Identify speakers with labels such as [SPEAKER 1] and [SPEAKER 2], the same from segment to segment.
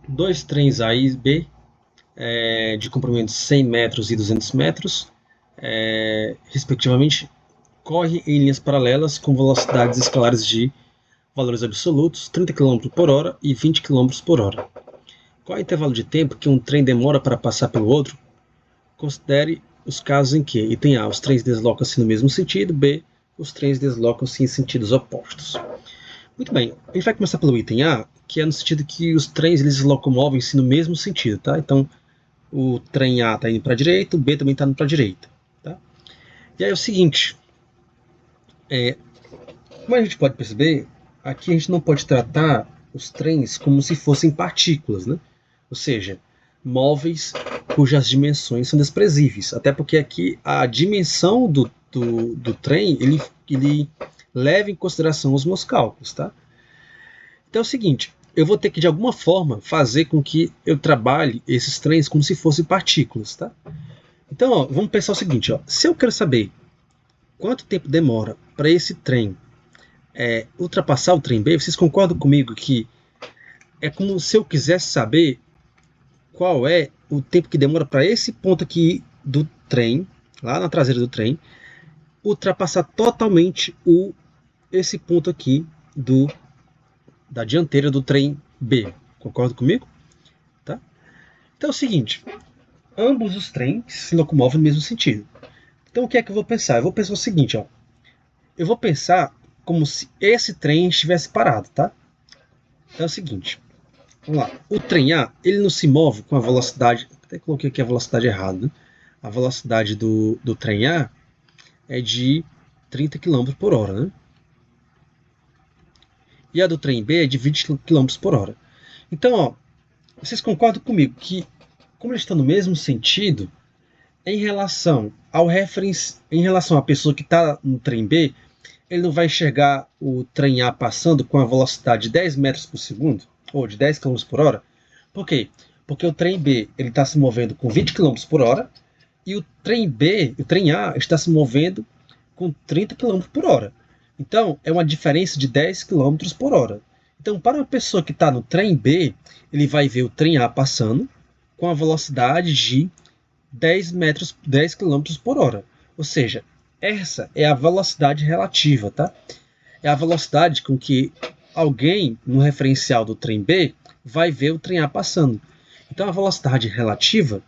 [SPEAKER 1] dois trens A e B, de comprimento 100 metros e 200 metros, respectivamente, corre em linhas paralelas com velocidades escalares de valores absolutos, 30 km por hora e 20 km por hora. Qual é o intervalo de tempo que um trem demora para passar pelo outro? Considere os casos em que, item A, os trens deslocam-se no mesmo sentido, B, os trens deslocam-se em sentidos opostos. Muito bem, a gente vai começar pelo item A, que é no sentido que os trens eles locomovem-se no mesmo sentido, tá? Então, o trem A está indo para a direita, o B também está indo para a direita, tá? E aí é o seguinte, como a gente pode perceber, aqui a gente não pode tratar os trens como se fossem partículas, né? Ou seja, móveis cujas dimensões são desprezíveis. Até porque aqui a dimensão do trem ele leva em consideração os meus cálculos, tá? Então é o seguinte, eu vou ter que de alguma forma fazer com que eu trabalhe esses trens como se fossem partículas, tá? Então, ó, vamos pensar o seguinte, ó, se eu quero saber quanto tempo demora para esse trem ultrapassar o trem B, vocês concordam comigo que é como se eu quisesse saber qual é o tempo que demora para esse ponto aqui do trem, lá na traseira do trem, ultrapassar totalmente esse ponto aqui da dianteira do trem B. Concorda comigo? Tá? Então é o seguinte, ambos os trens se locomovem no mesmo sentido. Então o que é que eu vou pensar? Eu vou pensar o seguinte, ó. Eu vou pensar como se esse trem estivesse parado, tá? Então é o seguinte, vamos lá. O trem A, ele não se move com a velocidade, até coloquei aqui a velocidade errada, né? A velocidade do trem A é de 30 km por hora, né? E a do trem B é de 20 km por hora. Então, ó, vocês concordam comigo que, como eles estão no mesmo sentido, em relação em relação à pessoa que está no trem B, ele não vai enxergar o trem A passando com a velocidade de 10 metros por segundo, ou de 10 km por hora. Por quê? Porque o trem B está se movendo com 20 km por hora e o trem A está se movendo com 30 km por hora. Então, é uma diferença de 10 km por hora. Então, para uma pessoa que está no trem B, ele vai ver o trem A passando com a velocidade de 10 km por hora. Ou seja, essa é a velocidade relativa, tá? É a velocidade com que alguém no referencial do trem B vai ver o trem A passando. Então, a velocidade relativa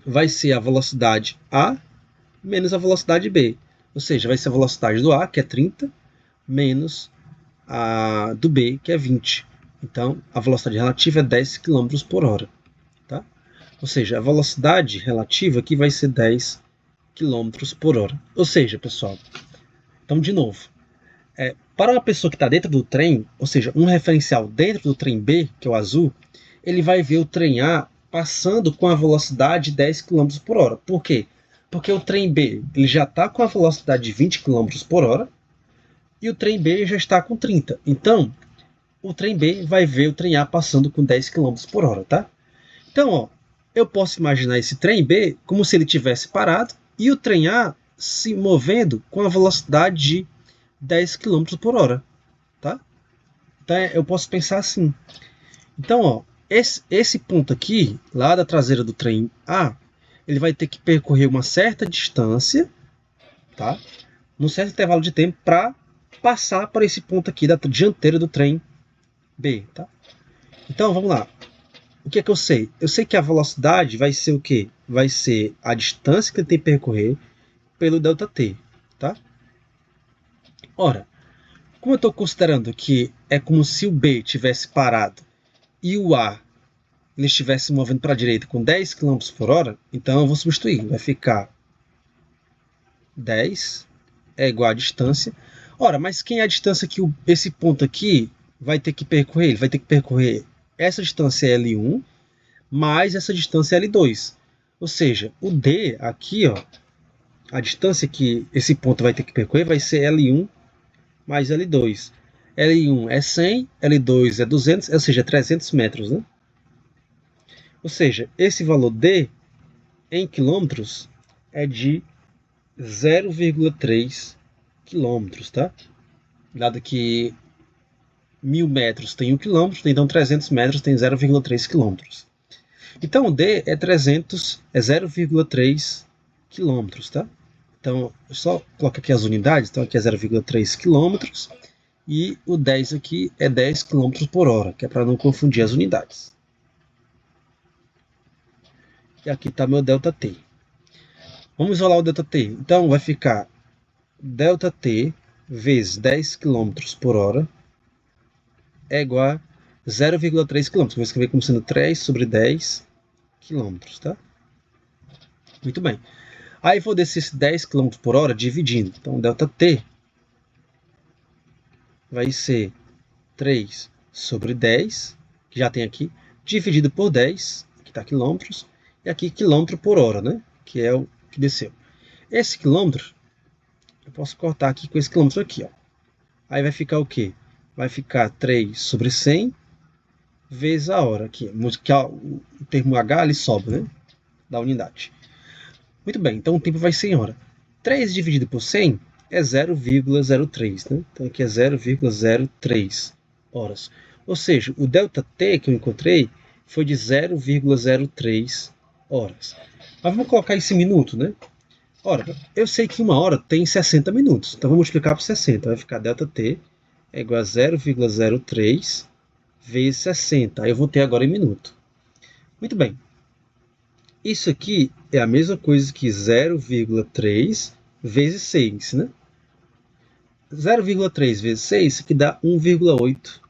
[SPEAKER 1] vai ser a velocidade A menos a velocidade B. Ou seja, vai ser a velocidade do A, que é 30, menos a do B, que é 20. Então, a velocidade relativa é 10 km por hora. Tá? Ou seja, a velocidade relativa aqui vai ser 10 km por hora. Ou seja, pessoal, então de novo, para uma pessoa que está dentro do trem, ou seja, um referencial dentro do trem B, que é o azul, ele vai ver o trem A passando com a velocidade de 10 km por hora. Por quê? Porque o trem B ele já está com a velocidade de 20 km por hora e o trem B já está com 30. Então, o trem B vai ver o trem A passando com 10 km por hora, tá? Então, ó, eu posso imaginar esse trem B como se ele tivesse parado e o trem A se movendo com a velocidade de 10 km por hora, tá? Então, eu posso pensar assim. Então, ó, esse ponto aqui, lá da traseira do trem A, ele vai ter que percorrer uma certa distância, tá? Num certo intervalo de tempo para passar por esse ponto aqui da dianteira do trem B, tá? Então, vamos lá. O que é que eu sei? Eu sei que a velocidade vai ser o quê? Vai ser a distância que ele tem que percorrer pelo ΔT, tá? Ora, como eu estou considerando que é como se o B tivesse parado e o A ele estivesse se movendo para a direita com 10 km por hora, então eu vou substituir. Vai ficar 10 é igual a distância. Ora, mas quem é a distância que esse ponto aqui vai ter que percorrer? Ele vai ter que percorrer essa distância L1 mais essa distância L2. Ou seja, o D aqui, ó, a distância que esse ponto vai ter que percorrer vai ser L1 mais L2. L1 é 100, L2 é 200, ou seja, 300 metros, né? Ou seja, esse valor D em quilômetros é de 0,3 quilômetros, tá? Dado que 1000 metros tem 1 km, então 300 metros tem 0,3 km. Então o D é 0,3 km, tá? Então, eu só coloco aqui as unidades, então aqui é 0,3 km e o 10 aqui é 10 km por hora, que é para não confundir as unidades. E aqui está meu ΔT. Vamos isolar o ΔT. Então vai ficar ΔT vezes 10 km por hora é igual a 0,3 km. Vou escrever como sendo 3 sobre 10 km, tá? Muito bem. Aí vou descer esse 10 km por hora dividindo. Então, ΔT vai ser 3 sobre 10, que já tem aqui, dividido por 10, que está quilômetros, e aqui quilômetro por hora, né? Que é o que desceu. Esse quilômetro, eu posso cortar aqui com esse quilômetro aqui, ó. Aí vai ficar o quê? Vai ficar 3 sobre 100 vezes a hora aqui. O termo H ele sobe, né? Da unidade. Muito bem, então o tempo vai ser em hora. 3 dividido por 100 é 0,03, né? Então aqui é 0,03 horas. Ou seja, o ΔT que eu encontrei foi de 0,03 horas. Mas vamos colocar esse minuto, né? Ora, eu sei que uma hora tem 60 minutos, então vamos multiplicar por 60. Vai ficar ΔT é igual a 0,03 vezes 60. Aí eu vou ter agora em minuto. Muito bem. Isso aqui é a mesma coisa que 0,3 vezes 6, né? 0,3 vezes 6, que dá 1,8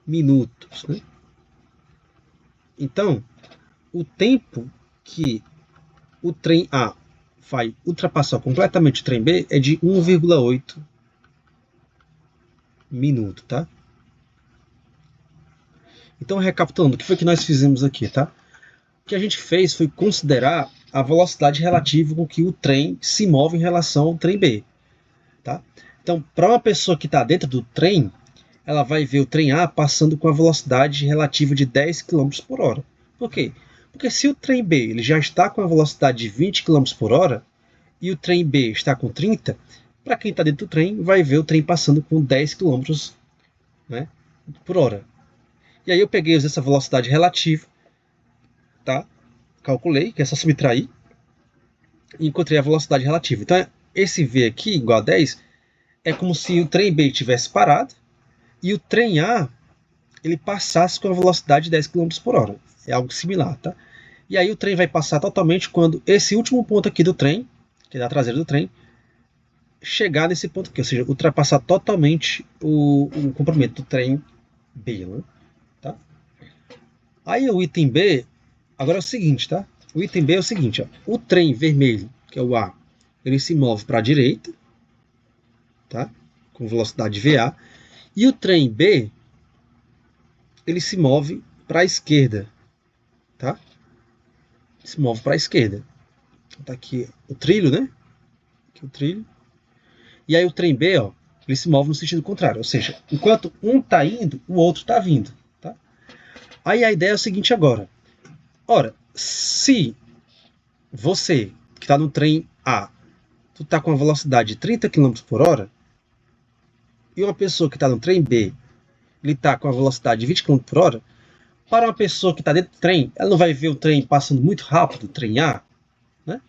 [SPEAKER 1] minutos, né? Então, o tempo que o trem A vai ultrapassar completamente o trem B é de 1,8 minuto, tá? Então, recapitulando, o que foi que nós fizemos aqui, tá? O que a gente fez foi considerar a velocidade relativa com que o trem se move em relação ao trem B, tá? Então, para uma pessoa que está dentro do trem, ela vai ver o trem A passando com a velocidade relativa de 10 km por hora. Por quê? Porque se o trem B ele já está com a velocidade de 20 km por hora e o trem B está com 30, para quem está dentro do trem, vai ver o trem passando com 10 km, né, por hora. E aí eu peguei essa velocidade relativa, tá? Calculei, que é só subtrair, e encontrei a velocidade relativa. Então, esse V aqui, igual a 10, é como se o trem B tivesse parado e o trem A ele passasse com a velocidade de 10 km por hora. É algo similar, tá? E aí o trem vai passar totalmente quando esse último ponto aqui do trem, que é da traseira do trem, chegar nesse ponto aqui, ou seja, ultrapassar totalmente o comprimento do trem B, né? Tá? Aí o item B, agora é o seguinte, tá? O item B é o seguinte, ó, o trem vermelho, que é o A, ele se move para a direita, tá? Com velocidade VA, e o trem B, ele se move para a esquerda, tá? Se move para a esquerda. Tá aqui o trilho, né? Aqui o trilho. E aí o trem B, ó, ele se move no sentido contrário, ou seja, enquanto um está indo, o outro está vindo, tá? Aí a ideia é o seguinte agora. Ora, se você que está no trem A, tu está com a velocidade de 30 km por hora, e uma pessoa que está no trem B, ele está com a velocidade de 20 km por hora, para uma pessoa que está dentro do trem, ela não vai ver o trem passando muito rápido, o trem A, né?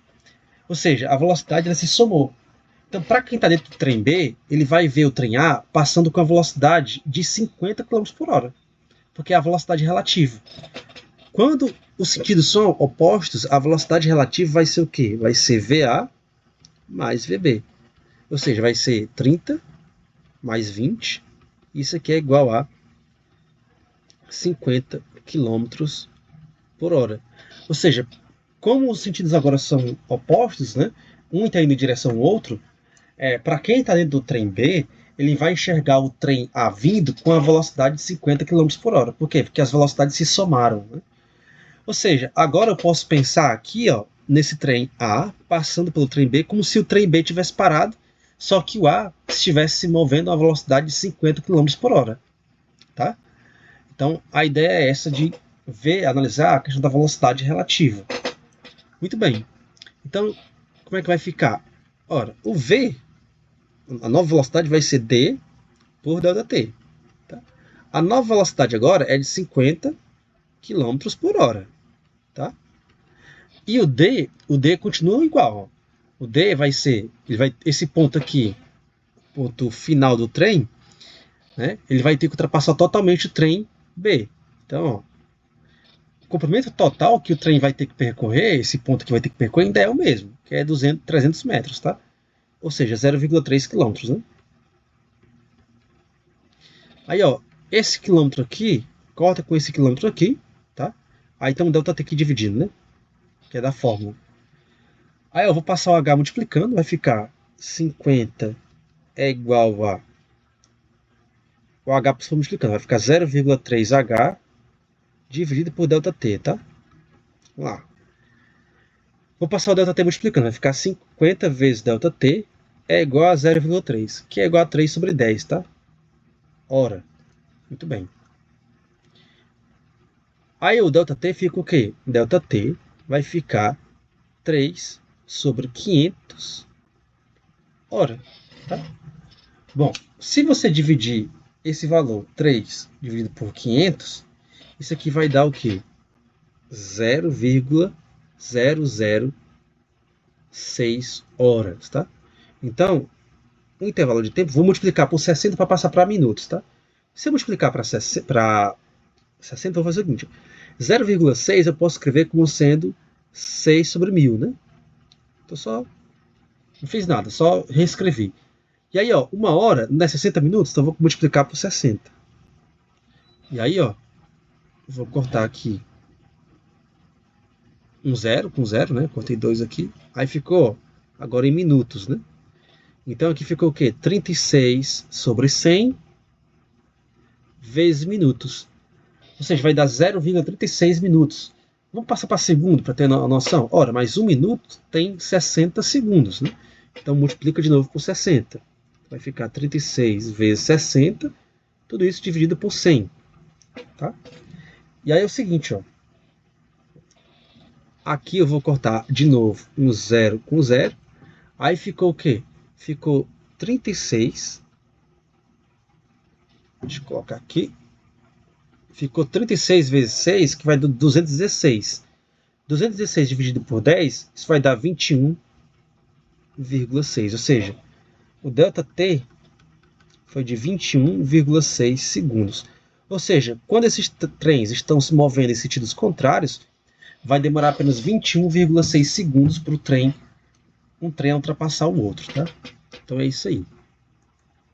[SPEAKER 1] Ou seja, a velocidade ela se somou. Então, para quem está dentro do trem B, ele vai ver o trem A passando com a velocidade de 50 km por hora, porque é a velocidade relativa. Quando os sentidos são opostos, a velocidade relativa vai ser o quê? Vai ser VA mais VB. Ou seja, vai ser 30 mais 20. Isso aqui é igual a 50 km por hora. Ou seja, como os sentidos agora são opostos, né? Um está indo em direção ao outro, para quem está dentro do trem B, ele vai enxergar o trem A vindo com a velocidade de 50 km por hora. Por quê? Porque as velocidades se somaram, né? Ou seja, agora eu posso pensar aqui, ó, nesse trem A, passando pelo trem B, como se o trem B tivesse parado, só que o A estivesse se movendo a uma velocidade de 50 km por hora. Tá? Então, a ideia é essa de analisar a questão da velocidade relativa. Muito bem. Então, como é que vai ficar? Ora, o V, a nova velocidade vai ser D por ΔT. Tá? A nova velocidade agora é de 50 km por hora. Tá? E o D continua igual. Ó. O D vai ser, esse ponto aqui, ponto final do trem, né, ele vai ter que ultrapassar totalmente o trem B. Então, ó, o comprimento total que o trem vai ter que percorrer, esse ponto que vai ter que percorrer, ainda é o mesmo, que é 300 metros, tá? Ou seja, 0,3 km, né? Aí, ó, esse quilômetro aqui, corta com esse quilômetro aqui, tá? Aí então o delta T aqui dividindo, né? Que é da fórmula. Aí eu vou passar o H multiplicando, vai ficar 50 é igual a... O H multiplicando, vai ficar 0,3H dividido por ΔT, tá? Vamos lá. Vou passar o ΔT multiplicando, vai ficar 50 vezes ΔT é igual a 0,3, que é igual a 3 sobre 10, tá? Ora, muito bem. Aí o ΔT fica o quê? ΔT vai ficar 3 sobre 500 hora, tá? Bom, se você dividir esse valor 3 dividido por 500, isso aqui vai dar o quê? 0,006 horas, tá? Então, o intervalo de tempo, vou multiplicar por 60 para passar para minutos, tá? Se eu multiplicar para 60, vou fazer o seguinte, 0,6 eu posso escrever como sendo 6 sobre 1000, né? Então só, não fiz nada, só reescrevi. E aí, ó, uma hora não é 60 minutos, então eu vou multiplicar por 60. E aí, ó, vou cortar aqui um zero com zero, né? Cortei 2 aqui. Aí ficou, agora em minutos, né? Então aqui ficou o quê? 36 sobre 100 vezes minutos. Ou seja, vai dar 0,36 minutos. Vamos passar para segundo para ter a noção? Ora, mas 1 minuto tem 60 segundos, né? Então multiplica de novo por 60. Vai ficar 36 vezes 60, tudo isso dividido por 100. Tá? E aí é o seguinte, ó. Aqui eu vou cortar de novo um zero com zero. Aí ficou o quê? Ficou 36. Deixa eu colocar aqui. Ficou 36 vezes 6, que vai dar 216. 216 dividido por 10, isso vai dar 21,6. Ou seja, o ΔT foi de 21,6 segundos. Ou seja, quando esses trens estão se movendo em sentidos contrários, vai demorar apenas 21,6 segundos para um trem ultrapassar o outro, tá? Então é isso aí.